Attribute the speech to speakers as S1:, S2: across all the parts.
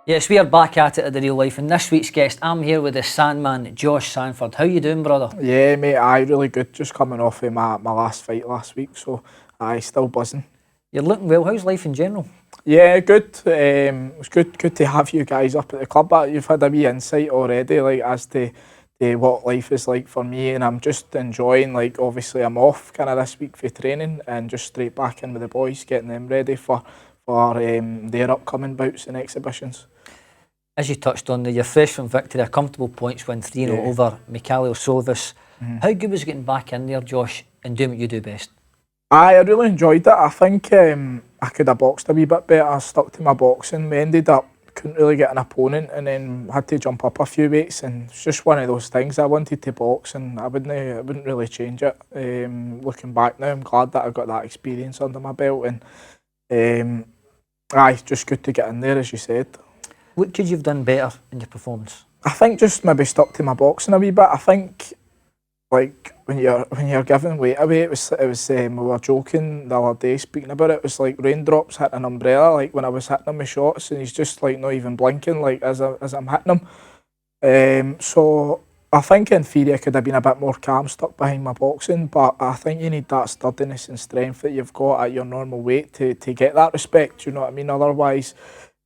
S1: Yes, we are back at the real life, and this week's guest, I'm here with the Sandman, Josh Sandford. How you doing, brother?
S2: Yeah, mate, really good. Just coming off of my last fight last week, so still buzzing.
S1: You're looking well. How's life in general?
S2: Yeah, good. It's good to have you guys up at the club. But you've had a wee insight already, like as to what life is like for me, and I'm just enjoying. Like, obviously, I'm off kind of this week for training, and just straight back in with the boys, getting them ready for their upcoming bouts and exhibitions.
S1: As you touched on there, you're fresh from victory, a comfortable points win 3-0 over Mikhail Silvis. How good was getting back in there, Josh, and doing what you do best?
S2: I really enjoyed it. I think I could have boxed a wee bit better. I stuck to my boxing. We ended up couldn't really get an opponent, and then had to jump up a few weights. And it's just one of those things. I wanted to box, and I wouldn't really change it. Looking back now, I'm glad that I got that experience under my belt, and just good to get in there, as you said.
S1: What could you have done better in your performance?
S2: I think just maybe stuck to my boxing a wee bit. I think, like, when you're giving weight away, it was we were joking the other day speaking about it. It was like raindrops hitting an umbrella. Like when I was hitting him with shots, and he's just like not even blinking, like as I'm hitting him. So I think in theory I could have been a bit more calm, stuck behind my boxing. But I think you need that sturdiness and strength that you've got at your normal weight to get that respect. You know what I mean? Otherwise,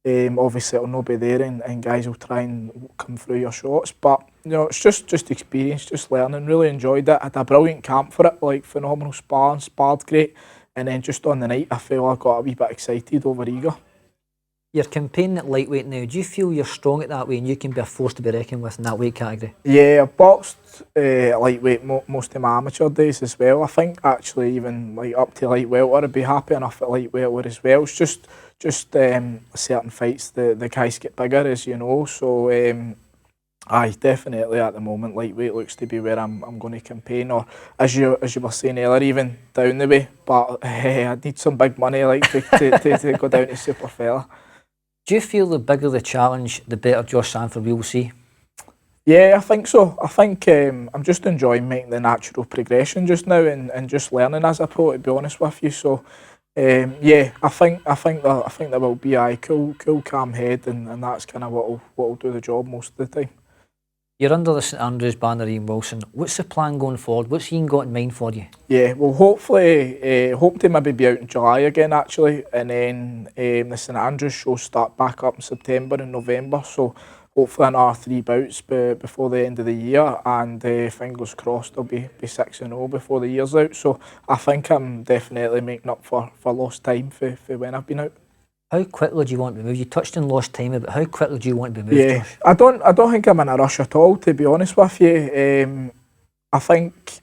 S2: obviously it'll not be there, and guys will try and come through your shots. But you know, it's just experience, just learning. Really enjoyed it. Had a brilliant camp for it, like phenomenal sparring, sparred great, and then just on the night I feel I got a wee bit excited, over eager.
S1: You're campaigning at lightweight now. Do you feel you're strong at that way and you can be a force to be reckoned with in that weight category?
S2: Yeah, I've boxed lightweight most of my amateur days as well. I think actually even like up to light welter I'd be happy enough at light welter as well. It's just certain fights the guys get bigger, as you know. So definitely at the moment lightweight looks to be where I'm going to campaign, or as you were saying earlier, even down the way. But I need some big money, like to go down to super fella.
S1: Do you feel the bigger the challenge, the better Josh Sandford we will see?
S2: Yeah, I think so. I think I'm just enjoying making the natural progression just now, and just learning as a pro, to be honest with you. So yeah, I think there will be a cool calm head, and that's kind of what'll do the job most of the time.
S1: You're under the St Andrews banner, Ian Wilson. What's the plan going forward? What's Ian got in mind for you?
S2: Yeah, well, hopefully, hope to maybe be out in July again, actually, and then the St Andrews shows start back up in September and November. So hopefully another 3 bouts before the end of the year, and fingers crossed I'll be 6-0 before the year's out. So I think I'm definitely making up for lost time for when I've been out.
S1: How quickly do you want to be moved? You touched on lost time, but how quickly do you want to be moved,
S2: Yeah,
S1: Josh?
S2: I don't think I'm in a rush at all, to be honest with you. I think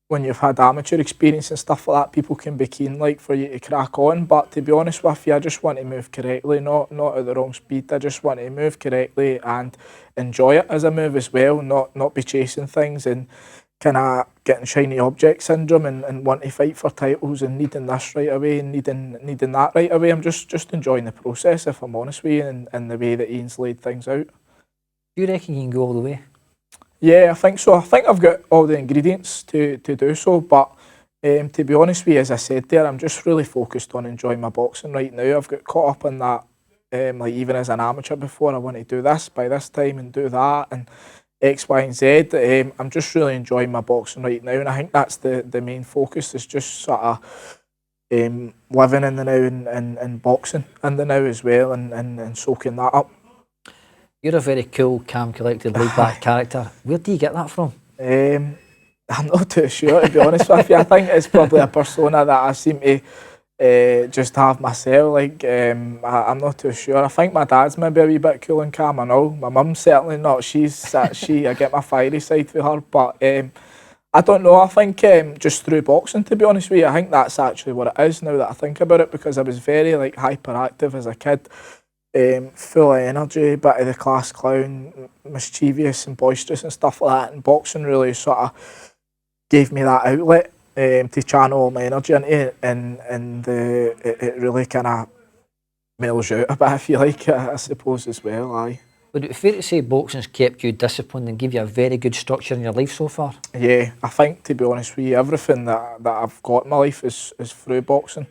S2: when you've had amateur experience and stuff like that, people can be keen like for you to crack on. But to be honest with you, I just want to move correctly, not at the wrong speed. I just want to move correctly and enjoy it as I move as well, not be chasing things and kind of getting shiny object syndrome, and wanting to fight for titles and needing this right away and needing that right away. I'm just enjoying the process, if I'm honest with you, and the way that Ian's laid things out.
S1: Do you reckon you can go all the way?
S2: Yeah, I think so. I think I've got all the ingredients to do so, but to be honest with you, as I said there, I'm just really focused on enjoying my boxing right now. I've got caught up in that, like even as an amateur before, I want to do this by this time and do that, and X, Y, and Z. I'm just really enjoying my boxing right now, and I think that's the main focus, is just sort of living in the now, and boxing in the now as well, and soaking that up.
S1: You're a very cool, calm, collected, laid-back character. Where do you get that from?
S2: I'm not too sure, to be honest with you. I think it's probably a persona that I seem to just have myself. Like, I'm not too sure. I think my dad's maybe a wee bit cool and calm and all. My mum's certainly not. I get my fiery side with her, but I don't know. I think just through boxing, to be honest with you, I think that's actually what it is now that I think about it, because I was very like hyperactive as a kid. Full of energy, bit of the class clown, mischievous and boisterous and stuff like that, and boxing really sort of gave me that outlet to channel all my energy into it, and it really kind of mellows you out a bit, if you like, I suppose, as well. Aye.
S1: Would it be fair to say boxing's kept you disciplined and give you a very good structure in your life so far?
S2: Yeah, I think, to be honest with you, everything that I've got in my life is through boxing.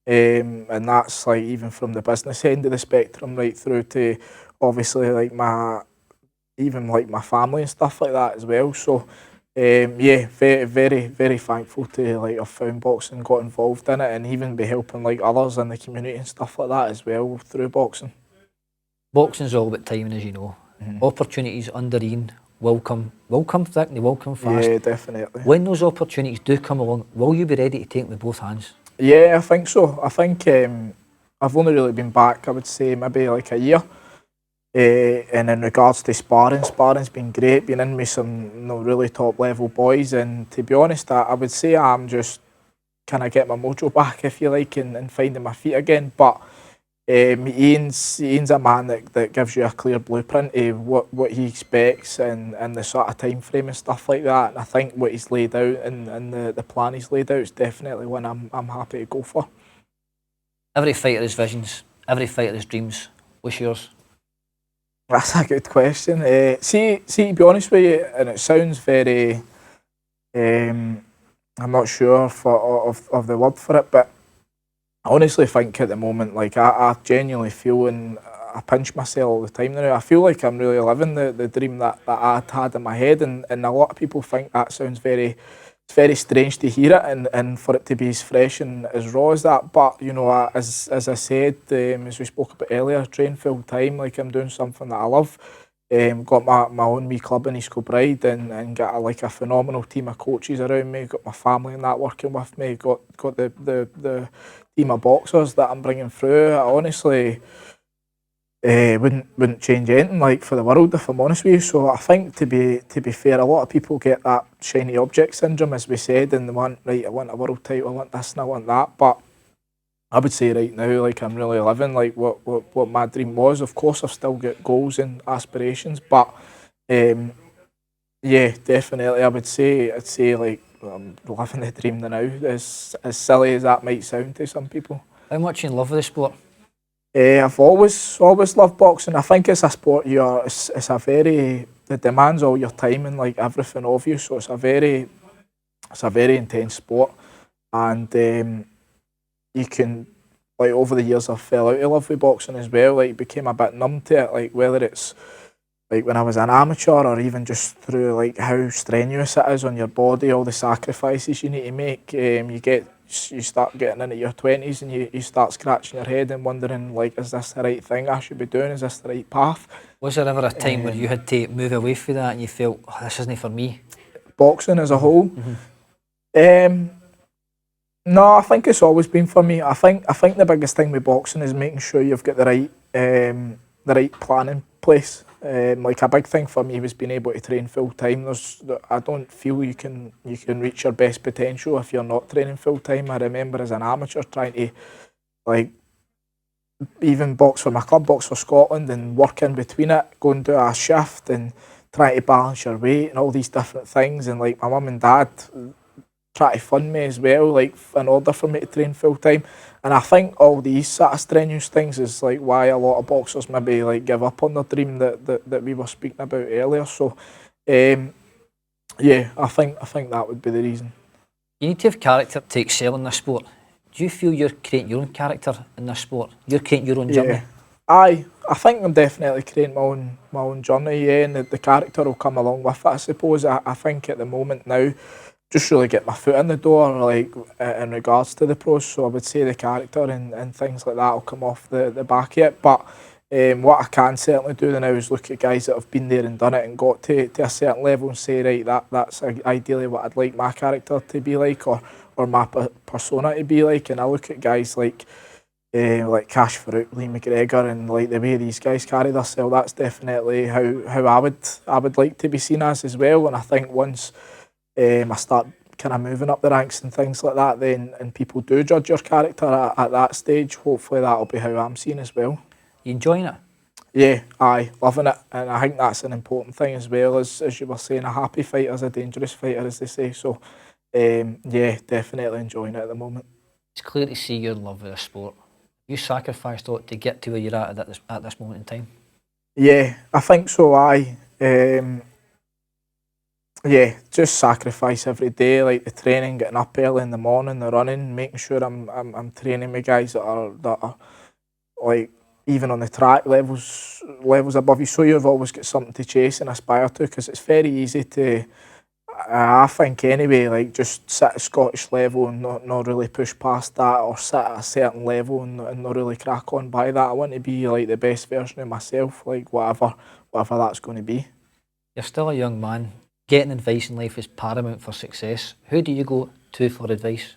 S2: And that's like even from the business end of the spectrum right through to obviously like even like my family and stuff like that as well. So yeah, very thankful to like have found boxing, got involved in it, and even be helping like others in the community and stuff like that as well through boxing.
S1: Boxing's all about timing, as you know. Opportunities under Ian will come thick and they will come fast.
S2: Yeah, definitely.
S1: When those opportunities do come along, will you be ready to take them with both hands?
S2: Yeah, I think so. I think I've only really been back, I would say, maybe like a year. And in regards to sparring's been great, been in with some really top level boys, and to be honest, I would say I'm just kind of get my mojo back, if you like, and finding my feet again. But Ian's a man that gives you a clear blueprint of what he expects and the sort of time frame and stuff like that. And I think what he's laid out and the plan he's laid out is definitely one I'm happy to go for.
S1: Every fighter has visions, every fighter has dreams. What's yours?
S2: That's a good question. See, to be honest with you, and it sounds very, I'm not sure of the word for it, but I honestly think at the moment, like I genuinely feel, and I pinch myself all the time now, I feel like I'm really living the dream that I'd had in my head, and a lot of people think that sounds very strange to hear it, and for it to be as fresh and as raw as that. But you know, as I said, as we spoke about earlier, train full time, like I'm doing something that I love. Got my own wee club in East Kilbride, and got a phenomenal team of coaches around me. Got my family and that working with me. Got the team of boxers that I'm bringing through. I honestly wouldn't change anything like for the world, if I'm honest with you. So I think to be fair, a lot of people get that shiny object syndrome, as we said, and they want, right, I want a world title, I want this and I want that. But I would say right now, like I'm really living like what my dream was. Of course, I've still got goals and aspirations, but yeah, definitely, I'd say like I'm living the dream now. As silly as that might sound to some people.
S1: How much you in love with the sport?
S2: I've always loved boxing. I think it's a sport it's a very, it demands all your time and like everything of you. So it's a very intense sport, and you can, like, over the years I fell out of love with boxing as well. Like became a bit numb to it. Like whether it's like when I was an amateur or even just through like how strenuous it is on your body, all the sacrifices you need to make. You start getting into your 20s and you start scratching your head and wondering, like, is this the right thing I should be doing? Is this the right path?
S1: Was there ever a time where you had to move away from that and you felt, oh, this isn't for me?
S2: Boxing as a whole? No, I think it's always been for me. I think the biggest thing with boxing is making sure you've got the right plan in place. Like a big thing for me was being able to train full time. I don't feel you can reach your best potential if you're not training full time. I remember as an amateur trying to like even box for my club, box for Scotland, and work in between it, go and do a shift and try to balance your weight and all these different things. And like my mum and dad try to fund me as well, like in order for me to train full time. And I think all these sort of strenuous things is like why a lot of boxers maybe like give up on their dream that we were speaking about earlier. So yeah, I think that would be the reason.
S1: You need to have character to excel in this sport. Do you feel you're creating your own character in this sport? You're creating your own journey?
S2: I think I'm definitely creating my own journey, yeah, and the character will come along with it, I suppose. I think at the moment now, just really get my foot in the door, like in regards to the pros. So I would say the character and things like that will come off the back of it. But what I can certainly do now is look at guys that have been there and done it and got to a certain level and say, right, that's ideally what I'd like my character to be like, or my persona to be like. And I look at guys like Cash Farouk, Lee McGregor, and like the way these guys carry themselves. That's definitely how I would like to be seen as well. And I think once I start kind of moving up the ranks and things like that, then and people do judge your character at that stage, hopefully that'll be how I'm seen as well.
S1: You enjoying it?
S2: Yeah, loving it, and I think that's an important thing as well. As you were saying, a happy fighter is a dangerous fighter, as they say. So yeah, definitely enjoying it at the moment.
S1: It's clear to see you're in love with the sport. You sacrificed a lot to get to where you're at this moment in time. Yeah,
S2: I think so. Yeah, just sacrifice every day, like the training, getting up early in the morning, the running, making sure I'm training with guys that are like even on the track, levels above you, so you've always got something to chase and aspire to, because it's very easy to, I think anyway, like just sit at Scottish level and not really push past that, or sit at a certain level and not really crack on by that. I want to be like the best version of myself, like whatever that's going to be.
S1: You're still a young man. Getting advice in life is paramount for success. Who do you go to for advice?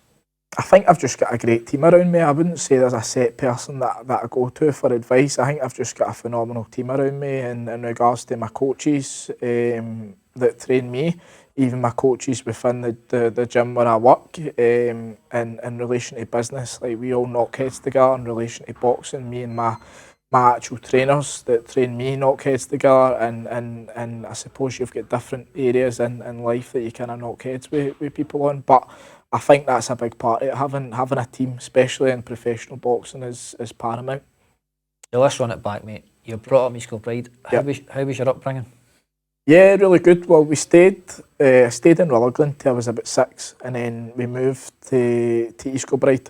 S2: I think I've just got a great team around me. I wouldn't say there's a set person that I go to for advice. I think I've just got a phenomenal team around me in regards to my coaches that train me, even my coaches within the gym where I work, in relation to business. Like, we all knock heads together in relation to boxing. Me and my actual trainers that train me knock heads together, and I suppose you've got different areas in life that you kind of knock heads with people on, but I think that's a big part of it. Having a team, especially in professional boxing, is paramount.
S1: So let's run it back, mate. You're brought up in East Kilbride. How was your upbringing?
S2: Yeah, really good. Well, we stayed in Rutherglen till I was about 6, and then we moved to East Kilbride.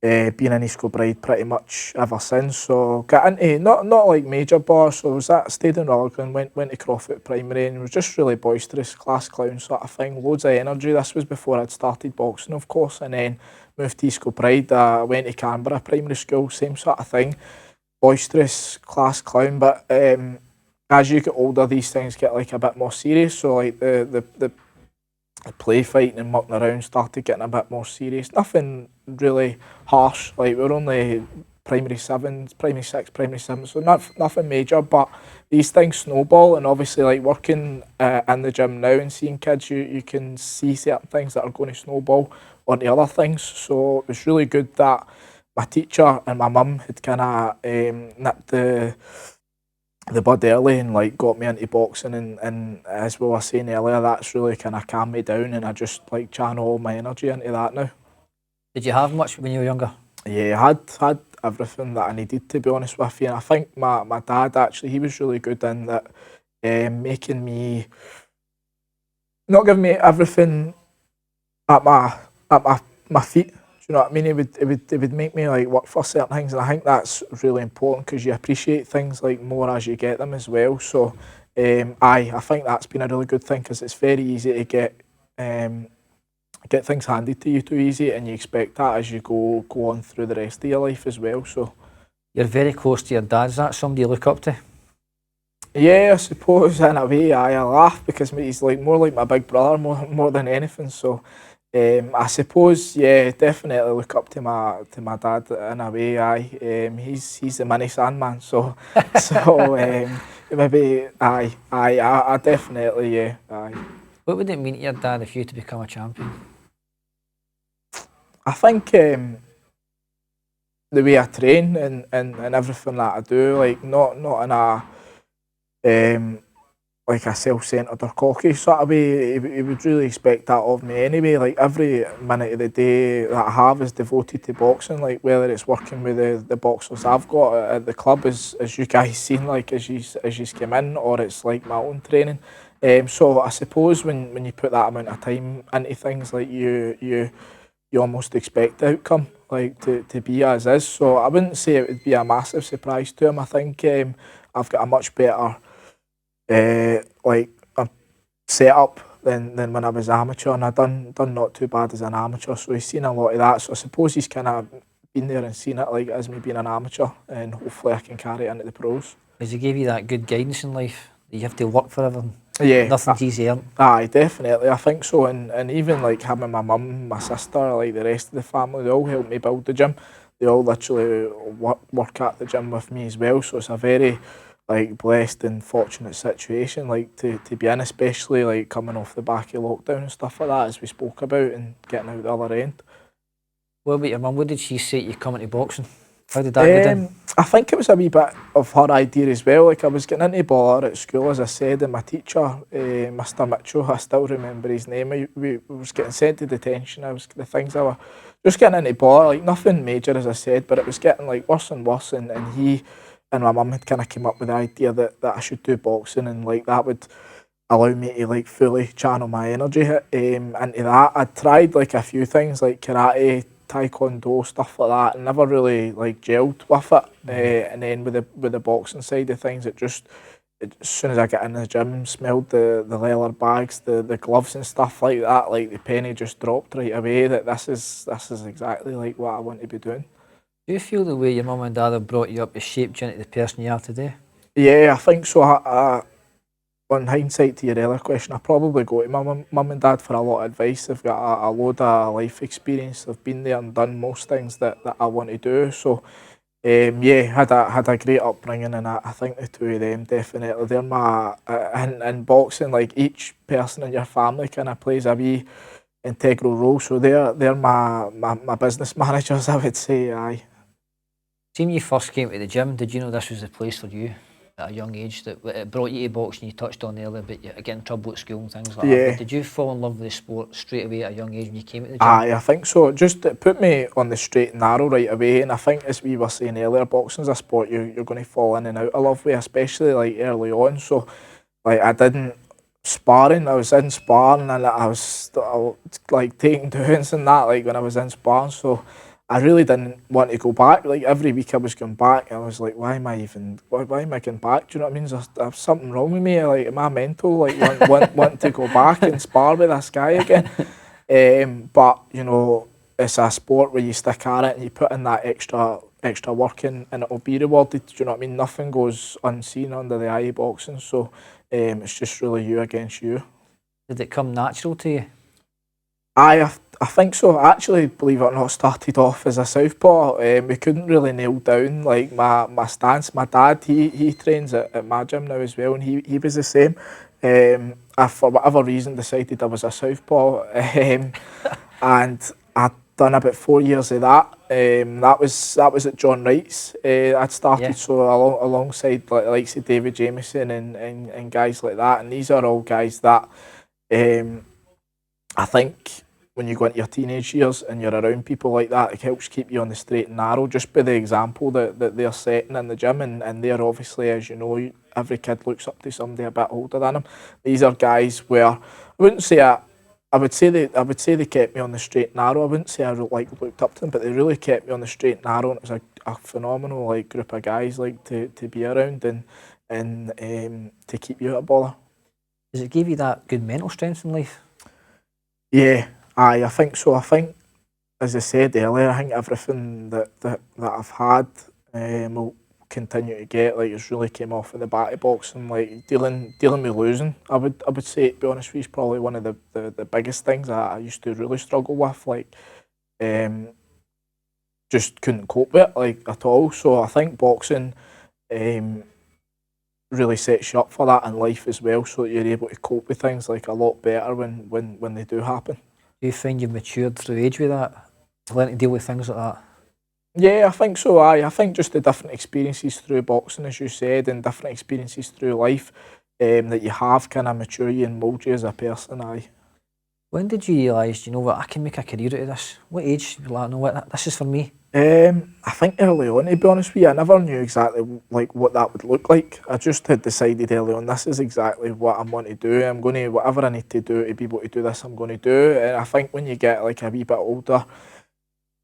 S2: Been in East Kilbride pretty much ever since. So got into not like major bars. So stayed in Rutherglen, went to Crawford Primary, and was just really boisterous, class clown sort of thing. Loads of energy. This was before I'd started boxing, of course, and then moved to East Kilbride. Went to Canberra Primary School, same sort of thing. Boisterous, class clown, but as you get older, these things get like a bit more serious. So like the play fighting and mucking around started getting a bit more serious. Nothing really harsh. Like, we're only primary 7, primary 6, primary 7, so nothing major. But these things snowball, and obviously, like, working in the gym now and seeing kids, you can see certain things that are going to snowball onto other things. So it was really good that my teacher and my mum had kind of nipped the bud early and like got me into boxing, and as we were saying earlier, that's really kind of calmed me down, and I just like channel all my energy into that now.
S1: Did you have much when you were younger?
S2: Yeah, I had everything that I needed, to be honest with you. And I think my dad, actually, he was really good in that, making me, not giving me everything at my feet. Do you know what I mean? It would make me like work for certain things, and I think that's really important, because you appreciate things like more as you get them as well. So I think that's been a really good thing, because it's very easy to get things handed to you too easy, and you expect that as you go on through the rest of your life as well. So
S1: you're very close to your dad. Is that somebody you look up to?
S2: Yeah, I suppose in a way I laugh, because he's like more like my big brother more than anything. So I suppose, yeah, definitely look up to my dad in a way. He's the mini Sandman, so maybe I definitely, yeah.
S1: What would it mean to your dad if you were to become a champion?
S2: I think the way I train and everything that I do, like not in a like a self-centered or cocky sort of way. He would really expect that of me anyway. Like, every minute of the day that I have is devoted to boxing, like whether it's working with the boxers I've got at the club, as you guys seen, like as you came in, or it's like my own training. So I suppose when you put that amount of time into things, like you almost expect the outcome like to be as is. So I wouldn't say it would be a massive surprise to him. I think I've got a much better like a setup than when I was amateur, and I done not too bad as an amateur, so he's seen a lot of that. So I suppose he's kind of been there and seen it, like, as me being an amateur, and hopefully I can carry it into the pros.
S1: Has he gave you that good guidance in life that you have to work for everything?
S2: Yeah,
S1: nothing's easy.
S2: Aye, definitely. I think so, and even like having my mum, my sister, like the rest of the family, they all help me build the gym. They all literally work at the gym with me as well. So it's a very like blessed and fortunate situation, like to be in, especially like coming off the back of lockdown and stuff like that, as we spoke about, and getting out the other end.
S1: What about your mum? What did she say to you coming to boxing? How did that go down?
S2: I think it was a wee bit of her idea as well. Like, I was getting into ball at school, as I said, and my teacher, Mr. Mitchell, I still remember his name. We was getting sent to detention. The things I were just getting into ball, like nothing major, as I said, but it was getting like worse and worse. And he and my mum had kind of came up with the idea that I should do boxing, and like that would allow me to like fully channel my energy into that. I'd tried like a few things like karate, taekwondo, stuff like that, and never really like gelled with it. And then with the boxing side of things, as soon as I get in the gym, smelled the leather bags, the gloves and stuff like that, like the penny just dropped right away that this is exactly like what I want to be doing.
S1: Do you feel the way your mum and dad have brought you up has shaped you into the person you are today?
S2: Yeah, I think so. On hindsight to your earlier question, I probably go to my mum and dad for a lot of advice. They've got a load of life experience. They've been there and done most things that I want to do. So, yeah, had a great upbringing, and I think the two of them definitely. They're my in boxing. Like each person in your family kind of plays a wee integral role. So they're my business managers, I would say. Aye.
S1: See, when you first came to the gym, did you know this was the place for you at a young age? That it brought you to boxing, you touched on earlier, but you get in trouble at school and things like that. But did you fall in love with the sport straight away at a young age when you came to the gym?
S2: Aye, I think so. It put me on the straight and narrow right away, and I think as we were saying earlier, boxing's a sport you're going to fall in and out of love with, especially like early on. So, like I didn't sparring. I was in sparring, and I was like taking doings and that. Like when I was in sparring, so I really didn't want to go back. Like every week I was going back, I was like, why am I going back? Do you know what I mean? There's something wrong with me. Like, am I mental? Like, want to go back and spar with this guy again? But you know, it's a sport where you stick at it and you put in that extra work in, and it'll be rewarded. Do you know what I mean? Nothing goes unseen under the eye of boxing. So it's just really you against you.
S1: Did it come natural to you?
S2: I think so. Actually, believe it or not, started off as a southpaw. We couldn't really nail down like my stance. My dad, he trains at my gym now as well, and he was the same. I, for whatever reason, decided I was a southpaw, and I'd done about 4 years of that. That was at John Wright's. I'd started alongside like David Jameson and guys like that, and these are all guys that I think when you go into your teenage years and you're around people like that, it helps keep you on the straight and narrow just by the example that they're setting in the gym, and they're obviously, as you know, every kid looks up to somebody a bit older than them. These are guys where I would say they kept me on the straight and narrow. I wouldn't say I looked up to them, but they really kept me on the straight and narrow, and it was a phenomenal like group of guys like to be around and to keep you out of bother.
S1: Does it give you that good mental strength in life?
S2: Yeah, I think so. I think, as I said earlier, I think everything that I've had will continue to get. Like, it's really came off in the back of boxing. Like dealing with losing, I would say, to be honest with you, is probably one of the biggest things I used to really struggle with. Like, just couldn't cope with it like at all. So I think boxing really sets you up for that in life as well, so that you're able to cope with things like a lot better when they do happen.
S1: Do you find you've matured through age with that? Learning to deal with things like that? I
S2: think so. I think just the different experiences through boxing, as you said, and different experiences through life that you have kind of mature you and mould you as a person.
S1: When did you realise, you know what, I can make a career out of this? What age did you like, no, what, this is for me?
S2: I think early on, to be honest with you, I never knew exactly like what that would look like. I just had decided early on, this is exactly what I'm going to do. I'm going to, whatever I need to do to be able to do this, I'm going to do. And I think when you get like a wee bit older,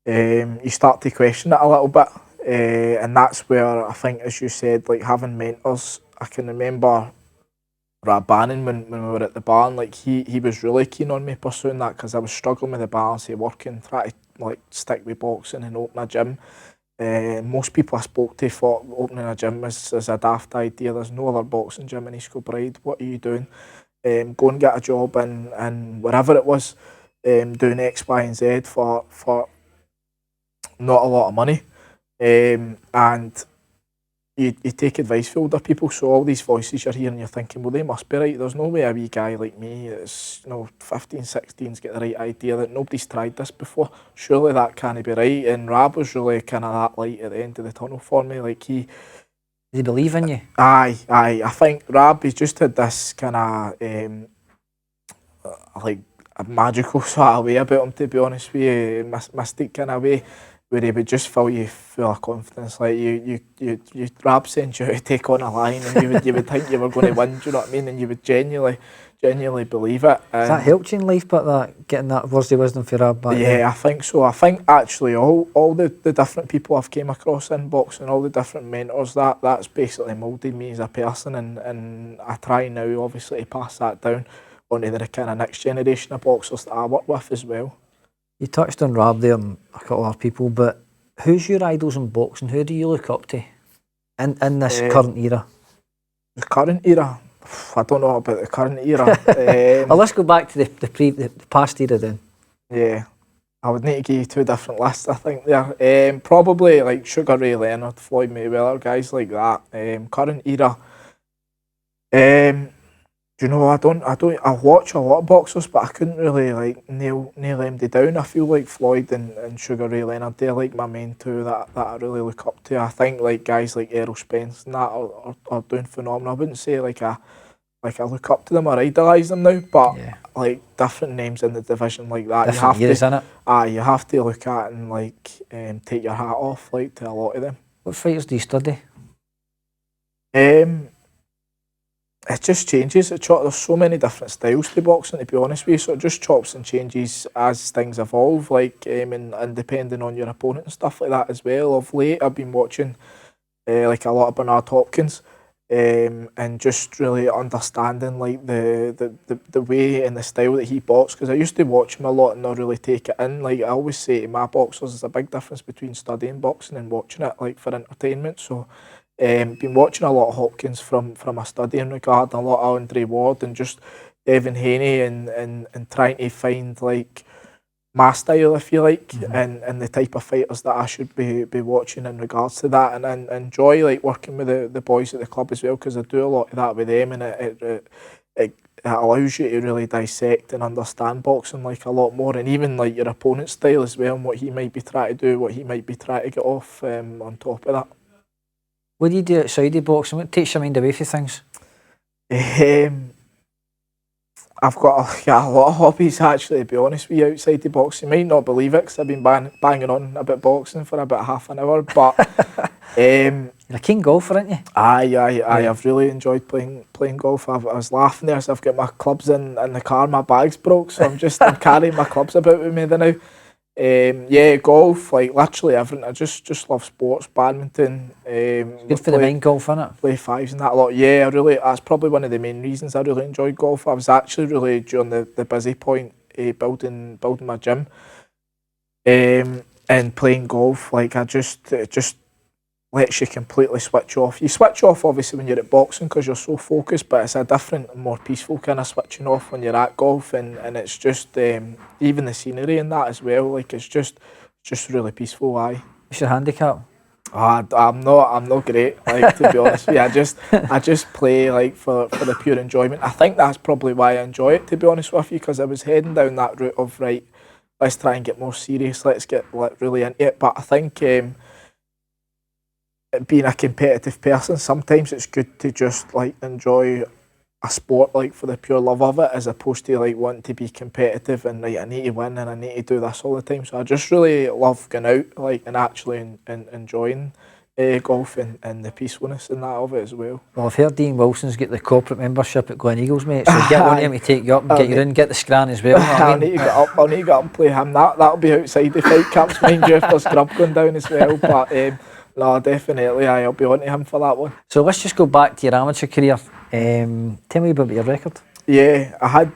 S2: you start to question it a little bit. And that's where I think, as you said, like having mentors, I can remember Rab Bannon when we were at the barn, like he was really keen on me pursuing that because I was struggling with the balance of working, trying to like stick with boxing and open a gym. Most people I spoke to thought opening a gym is a daft idea. There's no other boxing gym in East Kilbride. What are you doing? Go and get a job in wherever it was, doing X, Y and Z for not a lot of money. And you take advice from older people, so all these voices you're hearing, you're thinking, well, they must be right. There's no way a wee guy like me that's 15, 16's got the right idea that nobody's tried this before. Surely that can't be right. And Rab was really kind of that light at the end of the tunnel for me. Like
S1: Did he believe in you?
S2: Aye. I think Rab, he's just had this kind of like a magical sort of way about him, to be honest with you, mystic kind of way, where he would just fill you full of confidence. Like you Rab sent you out to take on a line, and you would think you were going to win. Do you know what I mean? And you would genuinely genuinely believe it.
S1: Has that helped you in life, but that getting that words of wisdom for Rab back then?
S2: I think so. I think actually all the different people I've came across in boxing, all the different mentors, that's basically moulded me as a person, and I try now obviously to pass that down onto the kind of next generation of boxers that I work with as well.
S1: You touched on Rab there and a couple of other people, but who's your idols in boxing? Who do you look up to in this current era?
S2: The current era? I don't know about the current era.
S1: Well, let's go back to the past era then.
S2: Yeah, I would need to give you two different lists, I think there. Probably like Sugar Ray Leonard, Floyd Mayweather, guys like that. Current era. Do you know, I watch a lot of boxers, but I couldn't really like nail them down. I feel like Floyd and Sugar Ray Leonard, they're like my main two that I really look up to. I think like guys like Errol Spence and that are doing phenomenal. I wouldn't say like I look up to them or idolise them now, but like different names in the division like that,
S1: different years, innit?
S2: You have to look at and like take your hat off like to a lot of them.
S1: What fighters do you study?
S2: It just changes. There's so many different styles to boxing, to be honest with you, so it just chops and changes as things evolve, like and depending on your opponent and stuff like that as well. Of late, I've been watching like a lot of Bernard Hopkins, and just really understanding like the way and the style that he boxes, because I used to watch him a lot and not really take it in. Like I always say to my boxers, there's a big difference between studying boxing and watching it like for entertainment. So been watching a lot of Hopkins from a studying regard, and a lot of Andre Ward and just Devin Haney, and trying to find like my style, if you like, and the type of fighters that I should be watching in regards to that, and enjoy like working with the boys at the club as well, because I do a lot of that with them, and it allows you to really dissect and understand boxing like a lot more, and even like your opponent's style as well, and what he might be trying to do, what he might be trying to get off on top of that.
S1: What do you do outside of boxing? What takes your mind away from things?
S2: I've got a lot of hobbies actually, to be honest with you, outside the boxing. You might not believe it, because I've been banging on about boxing for about half an hour, but
S1: you're a keen golfer, aren't you?
S2: Aye, I've really enjoyed playing golf. I was laughing there, so I've got my clubs in the car, my bag's broke, so I'm carrying my clubs about with me now. Golf, like literally everything. I just love sports, badminton.
S1: Good for the mind, golf, innit?
S2: Play fives and that a lot. Yeah, that's probably one of the main reasons I really enjoyed golf. I was actually really, during the busy point, building my gym, and playing golf. Like it just lets you completely switch off. You switch off obviously when you're at boxing because you're so focused, but it's a different, more peaceful kind of switching off when you're at golf, and it's just even the scenery and that as well. Like it's just really peaceful. Aye.
S1: What's your handicap?
S2: I'm not great. Like to be honest with you, I just play like for the pure enjoyment. I think that's probably why I enjoy it, to be honest with you, because I was heading down that route of right, let's try and get more serious. Let's get really into it. But I think being a competitive person, sometimes it's good to just like enjoy a sport like for the pure love of it, as opposed to like wanting to be competitive and like I need to win and I need to do this all the time. So I just really love going out like and actually enjoying golf and the peacefulness and that of it as well.
S1: Well, I've heard Dean Wilson's got the corporate membership at Glen Eagles, mate, so get one of him to take you up and get you in, get the scran as well.
S2: I'll need to get up and play him. That'll be outside the fight camps, mind you, if there's grub going down as well. But no, definitely, I'll be on to him for that one.
S1: So let's just go back to your amateur career. Tell me about your record.
S2: Yeah, I had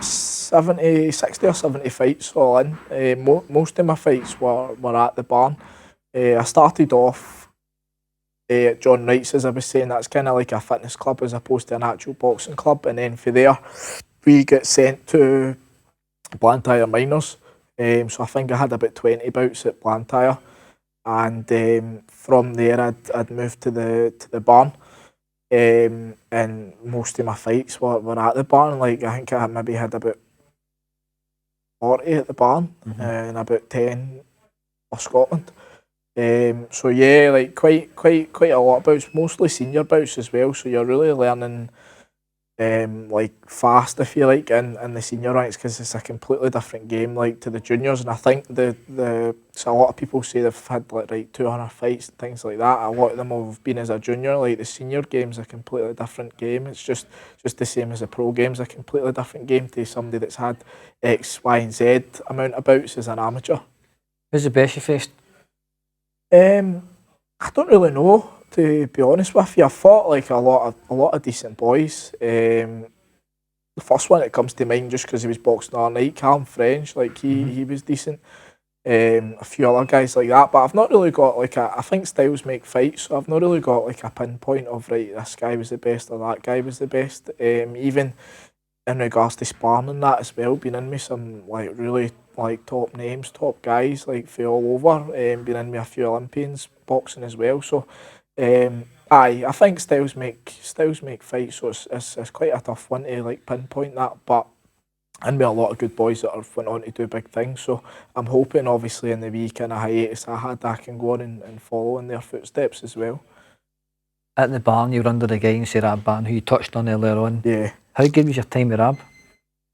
S2: 60 or 70 fights all in. Most of my fights were at the barn. I started off at John Wright's, as I was saying. That's kind of like a fitness club as opposed to an actual boxing club. And then from there, we get sent to Blantyre Minors. So I think I had about 20 bouts at Blantyre. And from there, I'd moved to the barn. And most of my fights were at the barn. Like I think I maybe had about 40 at the barn, and about 10 for Scotland. So yeah, like quite a lot of bouts, mostly senior bouts as well. So you're really learning like fast, if you like, in the senior ranks, because it's a completely different game like to the juniors. And I think so a lot of people say they've had like 200 fights and things like that. A lot of them have been as a junior. Like the senior game's a completely different game. It's just the same as the pro game's a completely different game to somebody that's had X, Y, and Z amount of bouts as an amateur.
S1: Who's the best you faced?
S2: I don't really know, to be honest with you. I fought like a lot of decent boys. The first one that comes to mind, just because he was boxing all night, Callum French, like he was decent. A few other guys like that, but I've not really got like I think styles make fights, so I've not really got like a pinpoint of right, this guy was the best or that guy was the best. Even in regards to sparring and that as well, been in me some like really like top names, top guys like for all over. Been in me a few Olympians boxing as well. So I think styles make fights. So it's quite a tough one to like pinpoint that. But in me a lot of good boys that have went on to do big things. So I'm hoping obviously in the wee kind of hiatus I had, I can go on and follow in their footsteps as well.
S1: At the barn, you were under the guidance of Rab Barn, who you touched on earlier on.
S2: Yeah.
S1: How good was your time with Rab?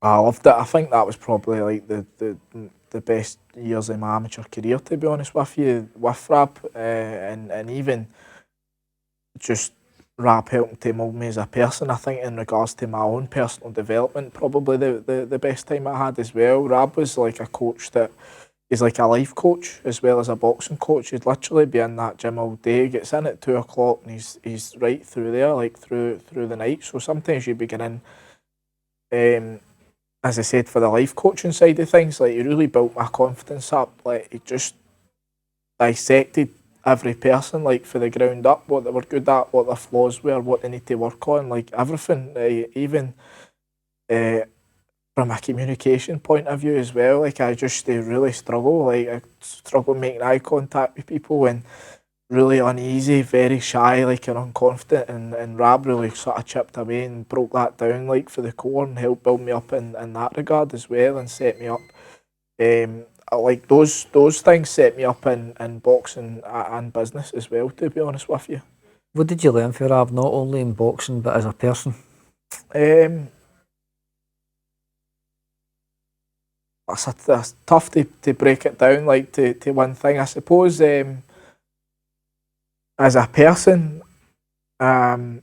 S2: I loved it. I think that was probably like the best years of my amateur career, to be honest with you, with Rab, and even just Rab helping to mould me as a person. I think in regards to my own personal development, probably the best time I had as well. Rab was like a coach that is like a life coach as well as a boxing coach. He'd literally be in that gym all day. He gets in at 2 o'clock and he's right through there, like through the night. So sometimes you'd be getting in, as I said, for the life coaching side of things, like he really built my confidence up. Like he just dissected every person, like for the ground up, what they were good at, what their flaws were, what they need to work on, like everything. Even from a communication point of view as well, like I just really struggle. Like I struggle making eye contact with people and really uneasy, very shy, like and unconfident, and Rab really sort of chipped away and broke that down like for the core and helped build me up in that regard as well and set me up. Like those things set me up in boxing and business as well, to be honest with you.
S1: What did you learn from Rab, not only in boxing but as a person?
S2: It's tough to break it down like to one thing. I suppose as a person, like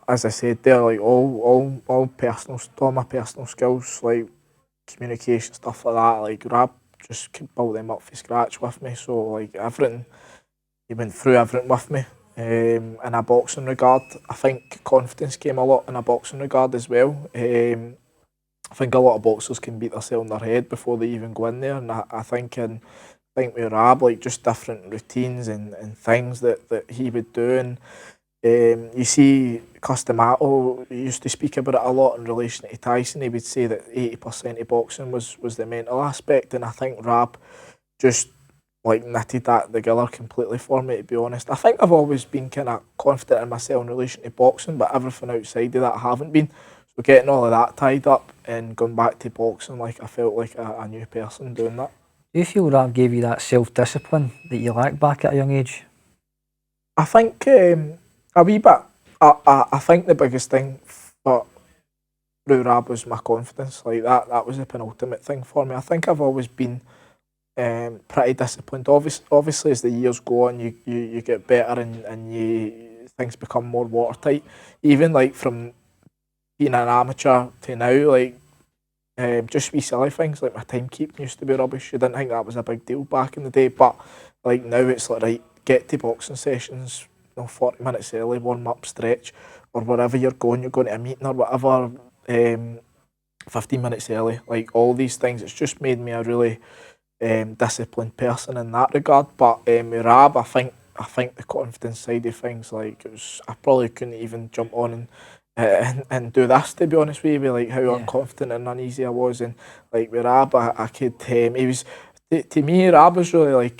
S2: as I said there, like all my personal skills, like communication, stuff like that, like Rab just built them up from scratch with me. So like everything, he went through everything with me. In a boxing regard, I think confidence came a lot in a boxing regard as well. I think a lot of boxers can beat themselves in their head before they even go in there, and I think with Rab, like just different routines and things that he would do, and you see Customato used to speak about it a lot in relation to Tyson. He would say that 80% of boxing was the mental aspect, and I think Rab just like knitted that together completely for me, to be honest. I think I've always been kind of confident in myself in relation to boxing, but everything outside of that I haven't been. So getting all of that tied up and going back to boxing, like I felt like a new person doing that.
S1: Do you feel Rab gave you that self-discipline that you lacked back at a young age?
S2: I think a wee bit. I think the biggest thing for through Rab was my confidence. Like that was the penultimate thing for me. I think I've always been pretty disciplined. Obviously, as the years go on, you get better and things become more watertight. Even like from being an amateur to now, like just wee silly things like my timekeeping used to be rubbish. You didn't think that was a big deal back in the day, but like now it's like, right, get to boxing sessions, 40 minutes early, warm up, stretch, or wherever you're going to a meeting or whatever, 15 minutes early. Like all these things, it's just made me a really disciplined person in that regard. But with Rab, I think the confidence side of things, like I probably couldn't even jump on and do this, to be honest with you, like how unconfident and uneasy I was. And like with Rab, I could, he was, to me, Rab was really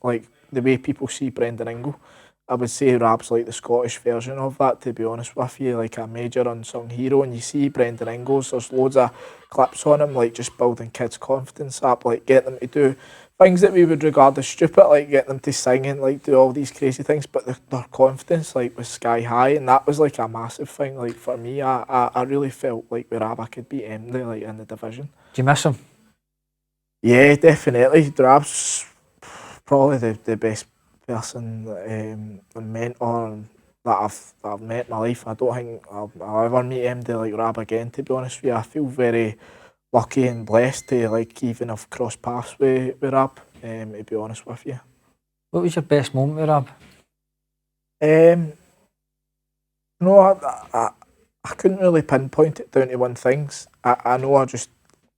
S2: like the way people see Brendan Ingle. I would say Rab's like the Scottish version of that, to be honest with you, like a major unsung hero. And you see Brendan Ingles, there's loads of clips on him, like just building kids' confidence up, like getting them to do things that we would regard as stupid, like get them to sing and like do all these crazy things, but their confidence like was sky high, and that was like a massive thing. Like for me, I really felt like with Rab I could beat Emily like in the division.
S1: Do you miss him?
S2: Yeah, definitely. Rab's probably the best person and mentor that I've met in my life. I don't think I'll ever meet MD like Rab again, to be honest with you. I feel very lucky and blessed to like even have crossed paths with Rab, to be honest with you.
S1: What was your best moment with Rab?
S2: No, I couldn't really pinpoint it down to one thing. I know I just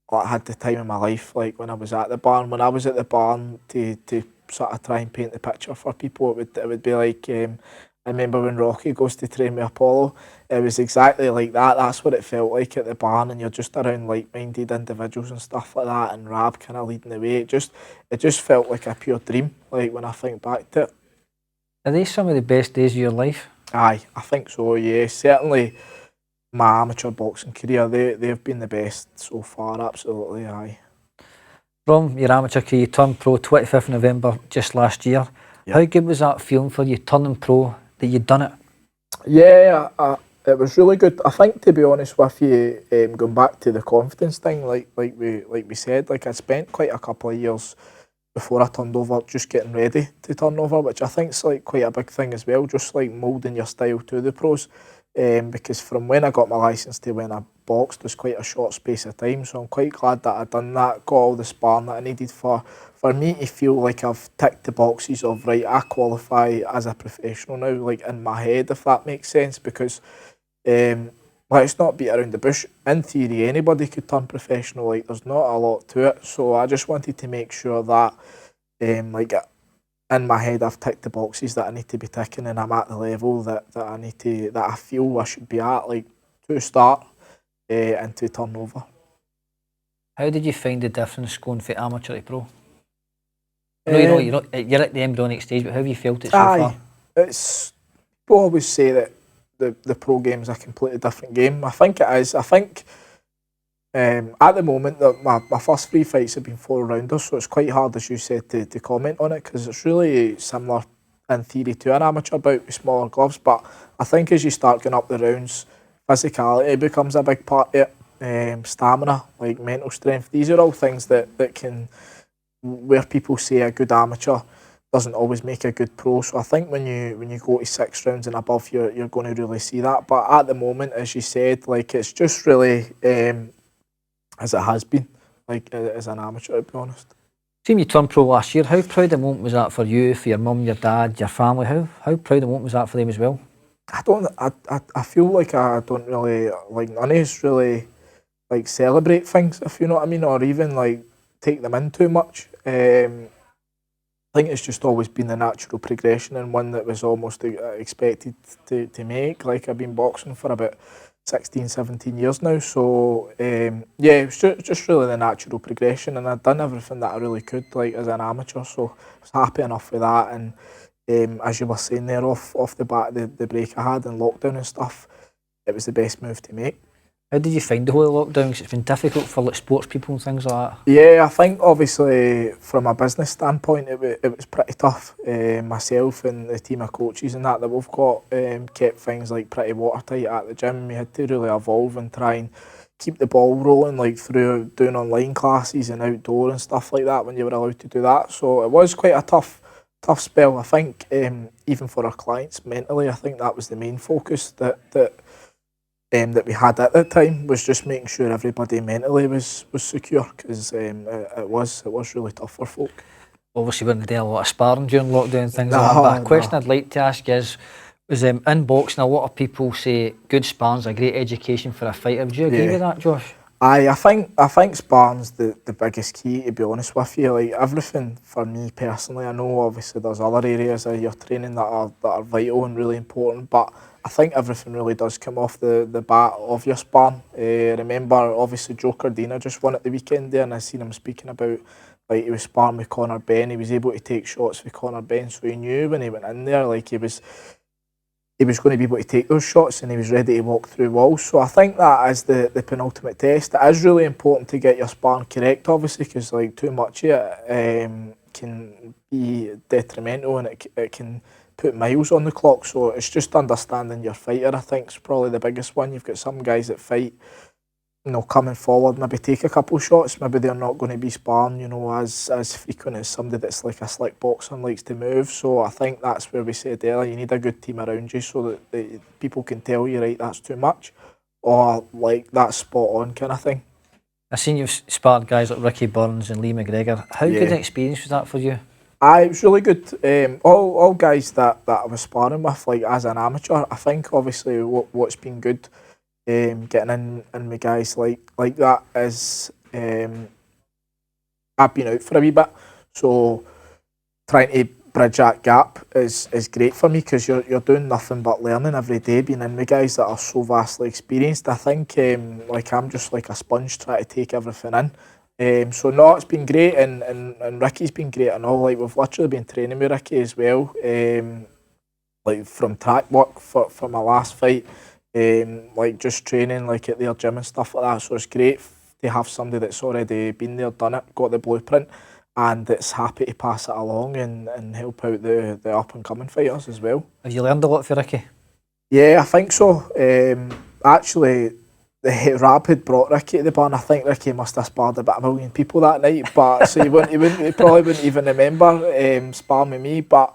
S2: had the time of my life, like when I was at the barn. When I was at the barn to sort of try and paint the picture for people, it would be like, I remember when Rocky goes to train with Apollo, it was exactly like that. That's what it felt like at the barn, and you're just around like-minded individuals and stuff like that, and Rab kind of leading the way. It just felt like a pure dream, like when I think back to it.
S1: Are these some of the best days of your life?
S2: Aye, I think so, yeah. Certainly my amateur boxing career, they've been the best so far, absolutely, aye.
S1: From your amateur career, you turned pro 25th November just last year. Yep. How good was that feeling for you turning pro, that you'd done it?
S2: Yeah, it was really good. I think, to be honest with you, going back to the confidence thing, like we said, like I spent quite a couple of years before I turned over just getting ready to turn over, which I think is like quite a big thing as well, just like moulding your style to the pros. Because from when I got my licence to when I boxed was quite a short space of time, so I'm quite glad that I'd done that, got all the sparring that I needed for me to feel like I've ticked the boxes of, right, I qualify as a professional now, like in my head, if that makes sense, because let's not beat around the bush. In theory, anybody could turn professional, like there's not a lot to it, so I just wanted to make sure that like in my head I've ticked the boxes that I need to be ticking, and I'm at the level that I feel I should be at, like to start and to turn over.
S1: How did you find the difference going from amateur to pro? I know you're at the embryonic stage, but how have you felt it so far?
S2: People always say that the pro game is a completely different game. I think it is. I think at the moment that my first 3 fights have been 4-rounders, so it's quite hard, as you said, to comment on it, because it's really similar in theory to an amateur bout with smaller gloves. But I think as you start going up the rounds, physicality becomes a big part of it. Stamina, like mental strength, these are all things that can, where people say a good amateur doesn't always make a good pro. So I think when you go to 6 rounds and above, you're going to really see that. But at the moment, as you said, like it's just really as it has been, like as an amateur, to be honest.
S1: Seeing you turned pro last year, how proud a moment was that for you, for your mum, your dad, your family? How proud a moment was that for them as well?
S2: I feel like I don't really, like none of us really like celebrate things, if you know what I mean, or even like take them in too much. I think it's just always been the natural progression, and one that was almost expected to make. Like I've been boxing for about 16, 17 years now, so yeah, it was just really the natural progression, and I'd done everything that I really could, like as an amateur, so I was happy enough with that. And as you were saying there, off the bat, the break I had in lockdown and stuff, it was the best move to make.
S1: How did you find the whole lockdown? Because it's been difficult for like sports people and things like that.
S2: Yeah, I think obviously from a business standpoint it was pretty tough. Myself and the team of coaches and that we've got kept things like pretty watertight at the gym. We had to really evolve and try and keep the ball rolling, like through doing online classes and outdoor and stuff like that when you were allowed to do that. So it was quite a tough spell. I think even for our clients mentally, I think that was the main focus that we had at that time, was just making sure everybody mentally was secure, because it was really tough for folk.
S1: Obviously, we're doing a lot of sparring during lockdown and things like that. But a question I'd like to ask is in boxing, a lot of people say good sparring's a great education for a fighter. Would you agree with that, Josh?
S2: I think sparring's the biggest key, to be honest with you. Like everything for me personally, I know obviously there's other areas of your training that are vital and really important, but I think everything really does come off the bat of your sparring. Remember, obviously Joe Cordina just won at the weekend there, and I seen him speaking about, like, he was sparring with Conor Benn. He was able to take shots with Conor Benn, so he knew when he went in there, like he he was going to be able to take those shots and he was ready to walk through walls. So I think that is the penultimate test. It is really important to get your sparring correct, obviously, because like too much of it can be detrimental and it can put miles on the clock. So it's just understanding your fighter, I think, is probably the biggest one. You've got some guys that fight, you know, coming forward, maybe take a couple of shots, maybe they're not going to be sparring, you know, as frequent as somebody that's like a slick boxer and likes to move. So I think that's where we said earlier, you need a good team around you so that people can tell you, right, that's too much, or like that's spot on kind of thing.
S1: I've seen you've sparred guys like Ricky Burns and Lee McGregor. How good an experience was that for you?
S2: It was really good. All guys that I was sparring with, like as an amateur, I think obviously what's been good, getting in with guys like that is I've been out for a wee bit, so trying to bridge that gap is great for me because you're doing nothing but learning every day, being in with guys that are so vastly experienced. I think like I'm just like a sponge trying to take everything in. So no, it's been great, and Ricky's been great and all. Like we've literally been training with Ricky as well, like from track work for my last fight. Like just training like at their gym and stuff like that, so it's great to have somebody that's already been there, done it, got the blueprint, and it's happy to pass it along and help out the up and coming fighters as well.
S1: Have you learned a lot for Ricky?
S2: Yeah, I think so. Actually, the Rab had brought Ricky to the barn. I think Ricky must have sparred about 1 million people that night, but so he probably wouldn't even remember sparring with me, but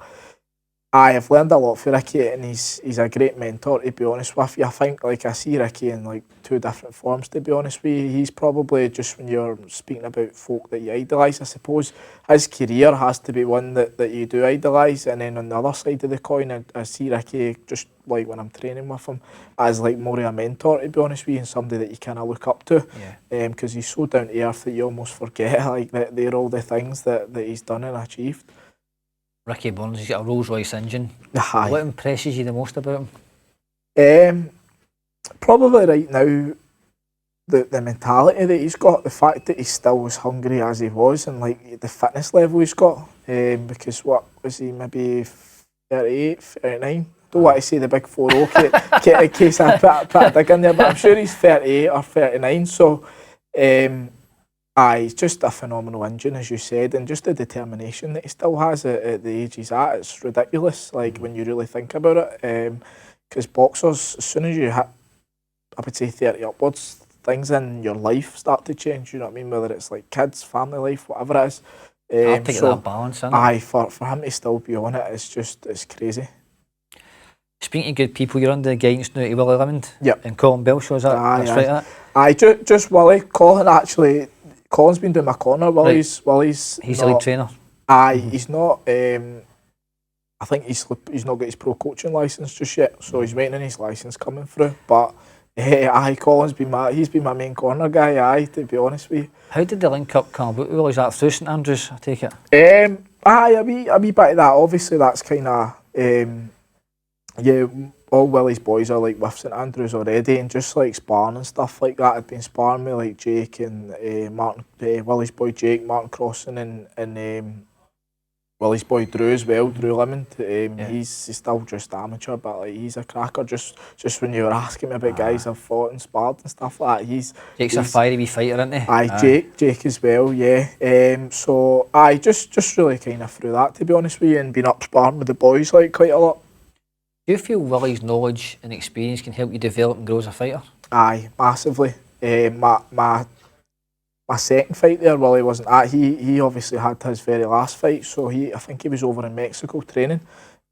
S2: I have learned a lot from Ricky, and he's a great mentor, to be honest with you. I think like I see Ricky in like 2 different forms, to be honest with you. He's probably, just when you're speaking about folk that you idolise, I suppose his career has to be one that you do idolise, and then on the other side of the coin, I see Ricky, just like when I'm training with him, as like more of a mentor, to be honest with you, and somebody that you kind of look up to, because he's so down to earth that you almost forget like that they're all the things that he's done and achieved.
S1: Ricky Burns, he's got a Rolls Royce engine.
S2: Aye.
S1: What impresses you the most about him?
S2: Probably right now, the mentality that he's got, the fact that he's still as hungry as he was, and like the fitness level he's got. Because what was he, maybe 38, 39? Don't want to say the big 4-0 in case I put a dig in there, but I'm sure he's 38 or 39. So, he's just a phenomenal engine, as you said, and just the determination that he still has at the age he's at. It's ridiculous, like when you really think about it. Because boxers, as soon as you hit, I would say 30 upwards, things in your life start to change. You know what I mean? Whether it's like kids, family life, whatever it is.
S1: Hard to get that balance, isn't it?
S2: Aye, for him to still be on it, it's crazy.
S1: Speaking of good people, you're under the guidance now to Willie Limond.
S2: Yep.
S1: And Colin Belshaw, is that right?
S2: Aye, just Willie. Colin actually. Colin's been doing my corner. Willie's
S1: he's a lead trainer.
S2: Aye, he's not. I think he's not got his pro coaching licence just yet, so he's waiting on his licence coming through. But aye, Colin's been my main corner guy. Aye, to be honest with you. How
S1: did the link up come about? Was that through St Andrews? I take it.
S2: Aye, a wee bit of that. Obviously, that's kind of all Willie's boys are like with St Andrews already, and just like sparring and stuff like that. I'd been sparring with like Jake and Martin, Willie's boy Jake, Martin Crossan, and Willie's boy Drew as well, Drew Limond. He's still just amateur, but like he's a cracker. Just when you were asking me about guys I've fought and sparred and stuff like that,
S1: Jake's a fiery wee fighter, isn't he?
S2: Aye, Jake as well, yeah. So just really kind of through that, to be honest with you, and been up sparring with the boys like quite a lot.
S1: Do you feel Willie's knowledge and experience can help you develop and grow as a fighter?
S2: Aye, massively. My second fight there, Willie wasn't at. He obviously had his very last fight, so I think he was over in Mexico training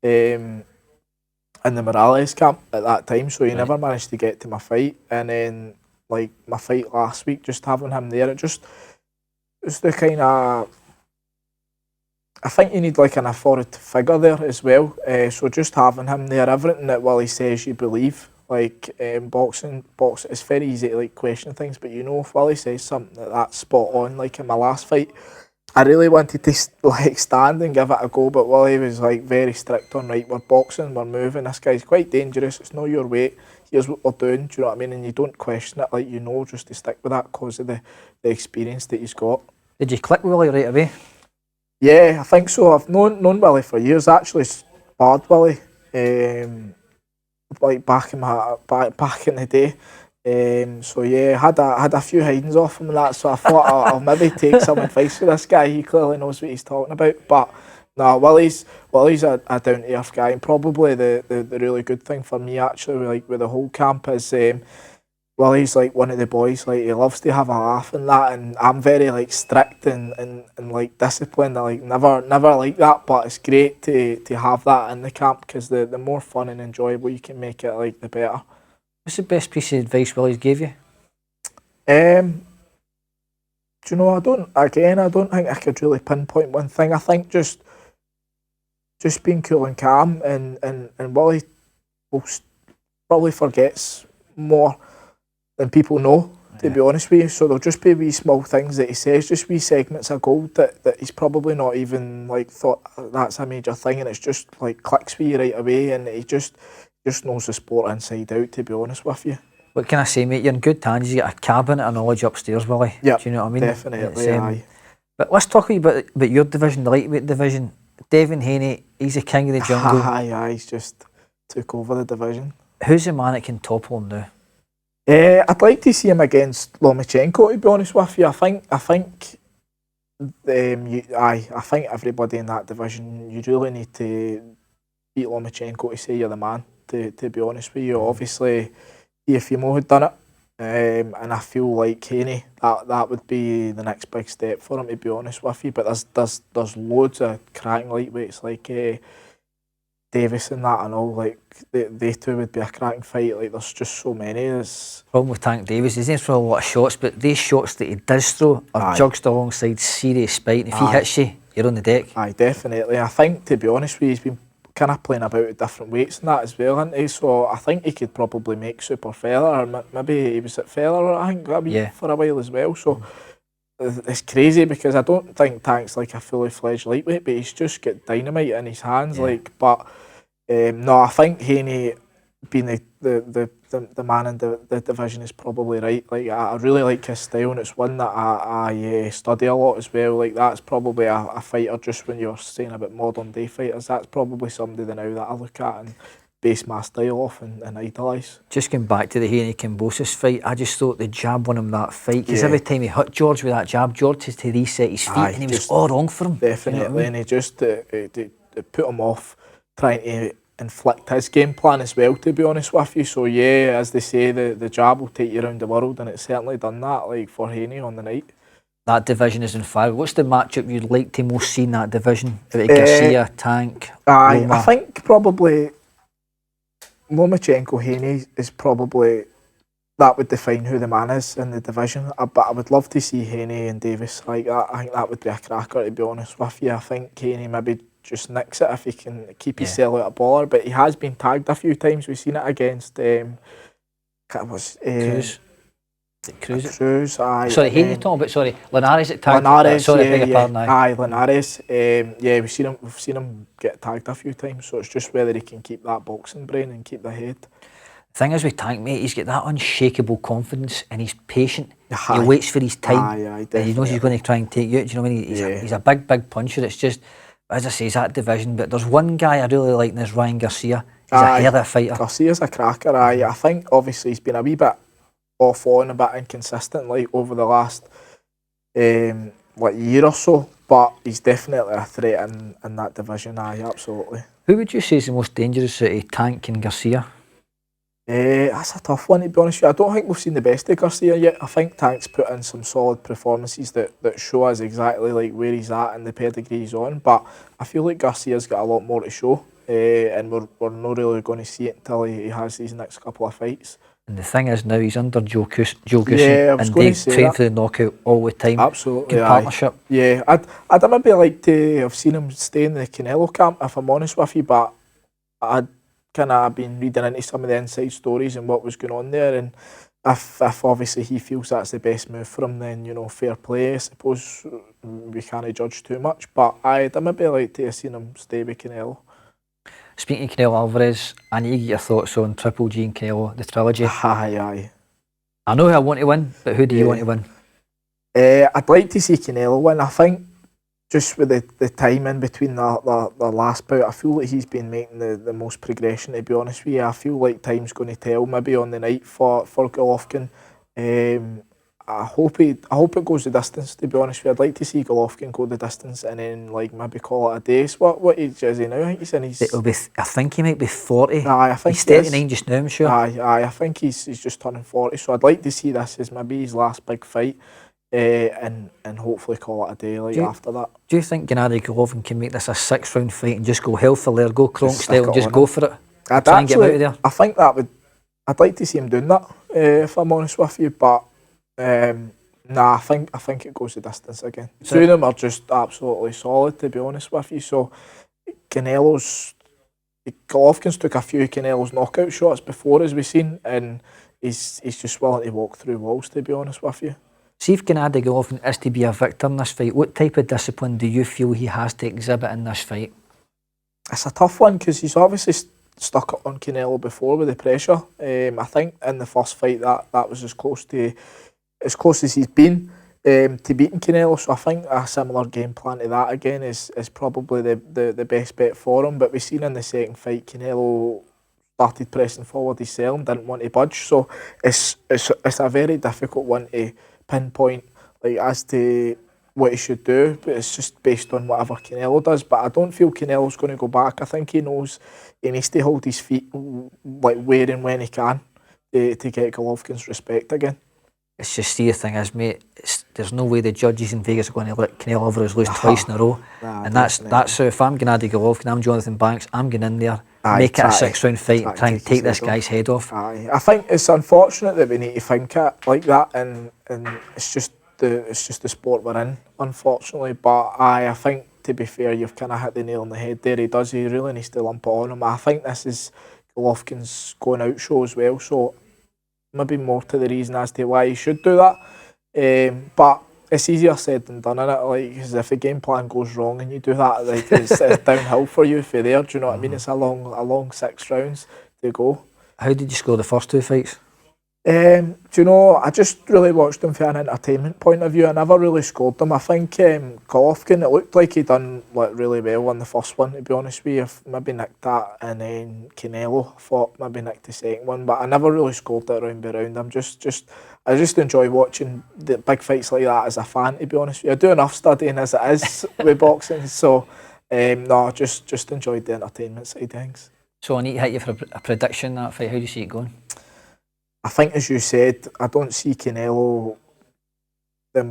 S2: in the Morales camp at that time, so he never managed to get to my fight. And then like my fight last week, just having him there, it just the kind of, I think you need like an authoritative figure there as well. So just having him there, everything that Willie says you believe. Like boxing, it's very easy to like question things, but you know if Willie says something that's spot on, like in my last fight, I really wanted to like stand and give it a go, but Willie was like very strict on, right, we're boxing, we're moving, this guy's quite dangerous, it's not your weight, here's what we're doing, do you know what I mean? And you don't question it, like, you know, just to stick with that because of the experience that he's got.
S1: Did you click with Willie right away?
S2: Yeah, I think so. I've known Willie for years. Actually, sparred Willie like back in the day. So yeah, had a few hidings off him and that. So I thought I'll maybe take some advice from this guy. He clearly knows what he's talking about. But no, Willie's a down to earth guy, and probably the really good thing for me actually, like with the whole camp, is Willie's like one of the boys. Like he loves to have a laugh and that, and I'm very like strict and like disciplined. I like never like that, but it's great to have that in the camp, because the more fun and enjoyable you can make it, like the better.
S1: What's the best piece of advice Willie's gave you?
S2: Do you know, I don't think I could really pinpoint one thing. I think just being cool and calm, and Willie probably forgets more than people know, to be honest with you. So there'll just be wee small things that he says, just wee segments of gold that he's probably not even like thought that's a major thing, and it's just like clicks with you right away, and he just knows the sport inside out, to be honest with you.
S1: What can I say, mate? You're in good hands. You got a cabinet of knowledge upstairs, Willie.
S2: Yeah,
S1: do you know what I mean?
S2: Definitely, aye.
S1: But let's talk about your division, the lightweight division. Devin Haney, he's the king of the jungle.
S2: Aye, he's just took over the division.
S1: Who's the man that can topple him now?
S2: I'd like to see him against Lomachenko, to be honest with you. I think everybody in that division, you really need to beat Lomachenko to say you're the man, to be honest with you. Obviously, Efimo had done it, and I feel like Haney, that would be the next big step for him, to be honest with you. But there's loads of cracking lightweights like Davis and that, and all. Like they two would be a cracking fight. Like there's just so many.
S1: Problem with Tank Davis is he throws a lot of shots, but these shots that he does throw are judged alongside serious spite. If he hits you, you're on the deck.
S2: Aye, definitely. I think, to be honest with you, he's been kind of playing about at different weights and that as well, hasn't he? So I think he could probably make super feather, or maybe he was at feather, I think, for a while as well. So it's crazy, because I don't think Tank's like a fully fledged lightweight, but he's just got dynamite in his hands. But no, I think Haney being the man in the division is probably right. Like I really like his style, and it's one that I study a lot as well. Like that's probably a fighter, just when you're saying about modern day fighters, that's probably somebody now that I look at and base my style off and idolise. Just
S1: going back to the Haney Kambosos fight, I just thought the jab won him that fight, because every time he hit George with that jab, George has to reset his feet, and he was all wrong for him.
S2: Definitely, you know what I mean? And he just put him off, trying to inflict his game plan as well, to be honest with you. So yeah, as they say, the jab will take you around the world, and it's certainly done that, like for Haney on the night. That
S1: division is on fire. What's the matchup you'd like to most see in that division? Garcia, Tank,
S2: I think probably Lomachenko Haney is probably, that would define who the man is in the division. But I would love to see Haney and Davis like that. I think that would be a cracker, to be honest with you. I think Haney maybe just nicks it if he can keep his cell out of baller, but he has been tagged a few times. We've seen it against Cruz. Aye.
S1: Sorry, Haney you're talking about? Sorry, Linares at tagged.
S2: Linares,
S1: sorry, beg your pardon.
S2: Aye, Linares. We've seen him get tagged a few times. So it's just whether he can keep that boxing brain and keep the head.
S1: The thing is with Tank, mate, he's got that unshakable confidence, and he's patient. He waits for his time.
S2: Aye,
S1: and he knows he's going to try and take you out. Do you know what I mean? He's a big puncher. It's just, as I say, he's that division. But there's one guy I really like, and there's Ryan Garcia. He's a hell of a fighter.
S2: Garcia's a cracker. I think obviously he's been a wee bit off on, a bit inconsistent, like over the last year or so. But he's definitely a threat in that division. Aye, absolutely.
S1: Who would you say is the most dangerous out of Tank and Garcia?
S2: That's a tough one, to be honest with you. I don't think we've seen the best of Garcia yet. I think Tank's put in some solid performances that show us exactly like where he's at and the pedigree he's on. But I feel like Garcia's got a lot more to show, and we're not really going to see it until he has these next couple of fights.
S1: And the thing is now he's under Joe Goosen, and they train for the knockout all the time.
S2: Absolutely,
S1: good partnership.
S2: Yeah, I'd maybe like to have seen him stay in the Canelo camp, if I'm honest with you, but I'd kind of been reading into some of the inside stories and what was going on there, and if obviously he feels that's the best move for him, then, you know, fair play. I suppose we can't judge too much, but I'd maybe like to have seen him stay with Canelo.
S1: Speaking of Canelo Alvarez, I need to get your thoughts on Triple G and Canelo, the trilogy.
S2: Aye.
S1: I know who I want to win, but who do you want to win?
S2: I'd like to see Canelo win. I think just with the time in between the last bout, I feel like he's been making the most progression, to be honest with you. I feel like time's going to tell maybe on the night for Golovkin. I hope it goes the distance, to be honest with you. I'd like to see Golovkin go the distance and then like maybe call it a day. So what age is he now? I think he's in his...
S1: I think he might be 40.
S2: Aye, I think
S1: he's 39 just now, I'm sure.
S2: Aye, I think he's just turning 40. So I'd like to see this as maybe his last big fight. And hopefully call it a day after that.
S1: Do you think Gennady Golovkin can make this a 6-round fight and just go hell for leather, go Kronk style, and just go for it? Try and get him out of there?
S2: I think I'd like to see him doing that, if I'm honest with you, but nah, I think it goes the distance again. Two of them are just absolutely solid, to be honest with you. So Golovkin's took a few Canelo's knockout shots before, as we've seen, and he's just willing to walk through walls, to be honest with you.
S1: See if Gennady Golovkin is to be a victor in this fight, what type of discipline do you feel he has to exhibit in this fight? It's
S2: a tough one because he's obviously stuck on Canelo before with the pressure. I think in the first fight that was as close as he's been to beating Canelo. So I think a similar game plan to that again is probably the best bet for him. But we've seen in the second fight Canelo started pressing forward his cell and didn't want to budge. So it's a very difficult one to pinpoint like as to what he should do, but it's just based on whatever Canelo does. But I don't feel Canelo's going to go back. I think he knows he needs to hold his feet like where and when he can to get Golovkin's respect again.
S1: It's just the thing is, mate, there's no way the judges in Vegas are going to let Canelo Alvarez lose twice in a row. And that's so if I'm Gennady Golovkin, I'm Jonathan Banks, I'm going in there, make it a 6-round fight and try and take this guy's head off.
S2: I think it's unfortunate that we need to think it like that, and it's just the sport we're in, unfortunately. But I think, to be fair, you've kind of hit the nail on the head there. He really needs to lump it on him. I think this is Golovkin's going out show as well, so maybe more to the reason as to why he should do that. But it's easier said than done, innit? Like, cause if a game plan goes wrong and you do that, like, it's downhill for you for there. Do you know what I mean? It's a long 6 rounds to go.
S1: How did you score the first 2 fights?
S2: Do you know, I just really watched them from an entertainment point of view. I never really scored them. I think Golovkin, it looked like he'd done really well in the first one, to be honest with you. Maybe nicked that, and then Canelo, I thought maybe nicked the second one, but I never really scored it round by round. I just enjoy watching the big fights like that as a fan, to be honest with you. I do enough studying as it is with boxing, so no, just enjoyed the entertainment side of things.
S1: So I need to hit you for a prediction that fight. How do you see it going?
S2: I think, as you said, I don't see them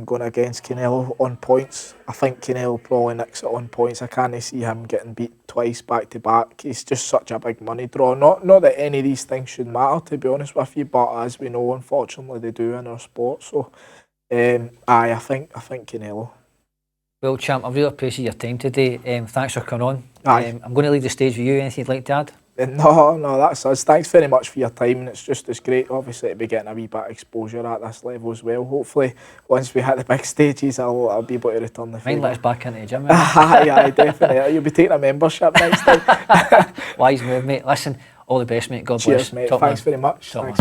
S2: going against Canelo on points. I think Canelo probably nicks it on points. I can't see him getting beat twice back to back. He's just such a big money draw. Not that any of these things should matter, to be honest with you, but as we know, unfortunately, they do in our sport. So, I think Canelo.
S1: Well, champ, I've really appreciated your time today. Thanks for coming on.
S2: I'm
S1: going to leave the stage with you. Anything you'd like to add?
S2: No, that's us. Thanks very much for your time, and it's great, obviously, to be getting a wee bit of exposure at this level as well. Hopefully, once we hit the big stages, I'll be able to return the favour.
S1: Might let us back into the gym.
S2: Aye, definitely. You'll be taking a membership next time.
S1: Wise move, mate. Listen, all the best, mate. God bless.
S2: Cheers, mate. Thanks very much.
S1: Thanks.